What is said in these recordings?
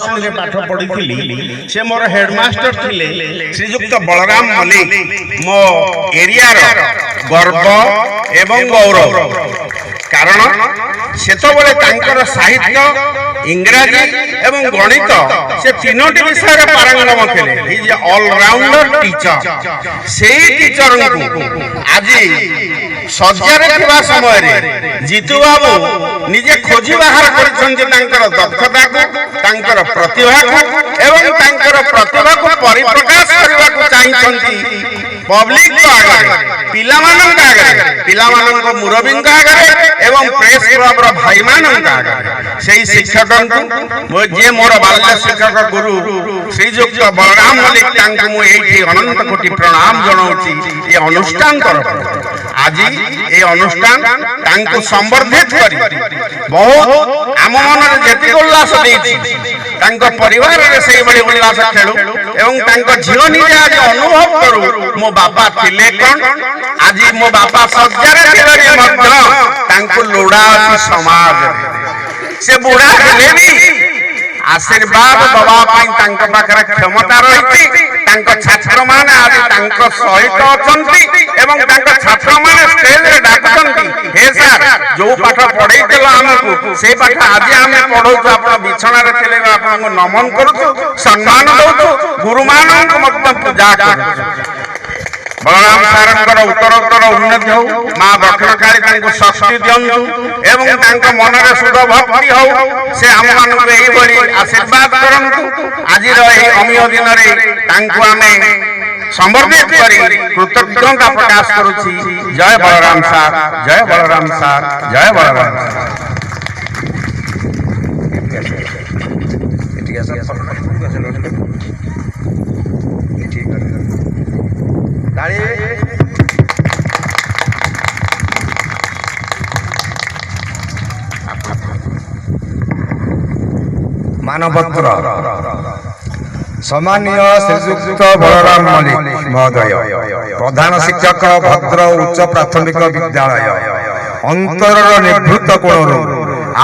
ଶ୍ରେଣୀରେ ପାଠ ପଢିଥିଲି ସେ ମୋର ହେଡମାଷ୍ଟର ଥିଲେ ଶ୍ରୀଯୁକ୍ତ ବଳରାମ ମଲ୍ଲିକ ମୋ ଏରିଆର ଗର୍ବ ଏବଂ ଗୌରବ କାରଣ ସେତେବେଳେ ତାଙ୍କର ସାହିତ୍ୟ ଇଂରାଜୀ ଏବଂ ଗଣିତ ସେ ତିନୋଟି ବିଷୟରେ ପାରଙ୍ଗମ ଥିଲେ ଇଜ ଅଲରାଉଣ୍ଡର ଟିଚର ସେଇ ଟିଚରଙ୍କୁ ଆଜି ଶଯ୍ୟାରେ ଥିବା ସମୟରେ ଜିତୁ ବାବୁ ନିଜେ ଖୋଜି ବାହାର କରିଛନ୍ତି ତାଙ୍କର ଦକ୍ଷତାକୁ ତାଙ୍କର ପ୍ରତିଭାକୁ ଏବଂ ତାଙ୍କର ପ୍ରତିଭାକୁ ପରିପ୍ରକାଶ କରିବାକୁ ଚାହିଁଛନ୍ତି ପବ୍ଲିକ ଆଗରେ ପିଲାମାନଙ୍କ ଆଗରେ ପିଲାମାନଙ୍କ ମୁରବୀଙ୍କ ଆଗରେ ଏବଂ ପ୍ରେସ କ୍ଲବର ଭାଇମାନଙ୍କ ଆଗରେ ସେହି ଶିକ୍ଷକଙ୍କୁ ଯିଏ ମୋର ବାଲ୍ୟ ଶିକ୍ଷକ ଗୁରୁ ଶ୍ରୀଯୁକ୍ତ ବଳରାମ ମଲ୍ଲିକ ତାଙ୍କୁ ମୁଁ ଏଇଠି ଅନନ୍ତ କୋଟି ପ୍ରଣାମ ଜଣାଉଛି ଏ ଅନୁଷ୍ଠାନ ତରଫରୁ ଆଜି এই অনুষ্ঠান তাଙ୍କୁ সম্বর্ধিত କରି ବହୁତ ଆମ ମନରେ ଯେତିକି ଉଲ୍ଲାସ ଦେଇଛି ତାଙ୍କ ପରିବାରରେ ସେଇଭଳି ଉଲ୍ଲାସ ଖେଳୁ ଏବଂ ତାଙ୍କ ଝିଅ ନିଜେ ଆଜି ଅନୁଭବ କରୁ ମୋ ବାପା ଥିଲେ କ'ଣ ଆଜି ମୋ ବାପା ଶଯ୍ୟାରେ ଥିଲେ ମଧ୍ୟ ତାଙ୍କୁ ଲୋଡ଼ା ଅଛି ସମାଜରେ ସେ ବୁଢ଼ା ହେଲେ ବି आशीर्वाद दवा तांक पाखरे क्षमता रही तांक छात्र माने आज तांक सहित अछंती एवं तांक छात्र माने स्टेज रे डाकुचंती हे सर जो पाठ पढैतेला हमकु से पाठ आज आमे पढौछु आपण बिछणा रे थिले आपण नमन करूछु सम्मान दउछु गुरु मानक मत पूजा करूछु बलराम सारंकर उत्तरोत्तर उन्नति हो माँ दक्षिणकाली तांको शक्ति दियंतु एवं तांको मनरे शुद्ध भक्ति हो से हम मानक एही बड़ी आशीर्वाद करंतु आज रो एही अमीय दिन रे तांको आमे संबर्धित करी कृतज्ञता प्रकाश करूछि जय बलराम सार जय बलराम सार जय बलराम सार मानपत्र सम्मानीय श्रीयुक्त बलराम मल्लिक महोदय प्रधान शिक्षक भद्र उच्च प्राथमिक विद्यालय अंतर निवृत्त कोणरू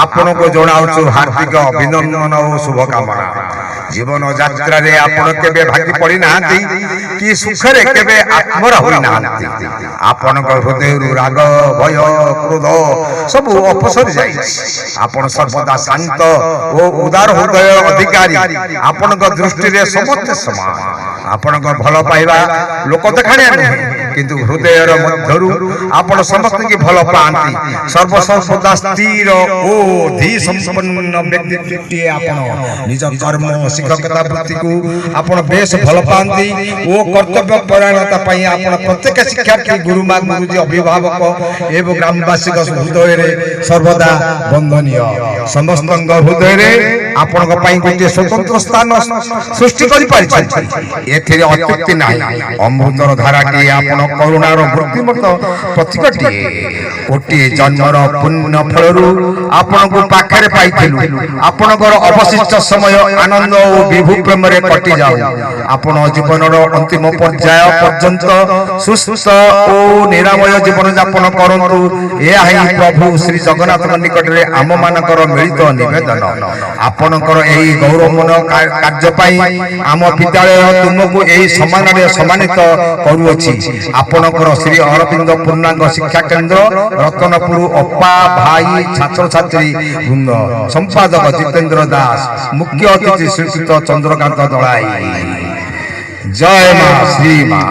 आपण को जनाऊँ हार्दिक अभिनंदन और शुभकामना जीवन यात्रा रे आपण केबे भागी पड़ी नांती कि सुखरे केबे आत्मरा होई नांती आपण हृदय राग भय क्रोध सब अपसर जाई आपण सर्वदा शांत और उदार हृदय अधिकारी आपण दृष्टि रे समस्त समान आपण भल पाइबा लोक देखाणे नहीं किंतु हृदय मध्यरु आपण समस्त की भल पांती सर्वसर्वदा स्थिर ओ धी संपन्न व्यक्ति आपण निज कर्म शिक्षकता वृत्ति को आपण बेस भल पांती ओ कर्तव्य परायणता पई आपण प्रत्येक शिक्षार्थी गुरुमा गुरुजी अभिभावक एवं ग्रामवासी हृदय रे सर्वदा वंदनीय समस्त हृदय रे आपण पई गोटे स्वतंत्र स्थान सृष्टि करि पारि एथिरे अत्युक्ति नाही अमृतर धारा के आपण करुणार मूर्तिमत प्रतीकटी कोटी जन्मर पुण्य फलरू आपण को पाखरे पाइथिलु आपणकर अवशिष्ट समय आनंद और विभू प्रेम रे कटि जाऊ आपण जीवनर अंतिम पर्याय पर्यंत सुस्थ और निरामय जीवन यापन करंतु एही प्रभु श्री जगन्नाथ निकट रे आम मानकर मिलित निवेदन आपणकर एही गौरवमन कार्य पाई आम विद्यालय तुमको एही सम्मान रे सम्मानित करूअछि आपणकर श्री अरविंद पूर्णांग शिक्षा केंद्र रतनपुर अप्पा भाई छात्र छात्री वृंद संपादक जितेंद्र दास मुख्य अतिथि श्रीयुक्त चंद्रकांत दलाई जय मां श्री मां।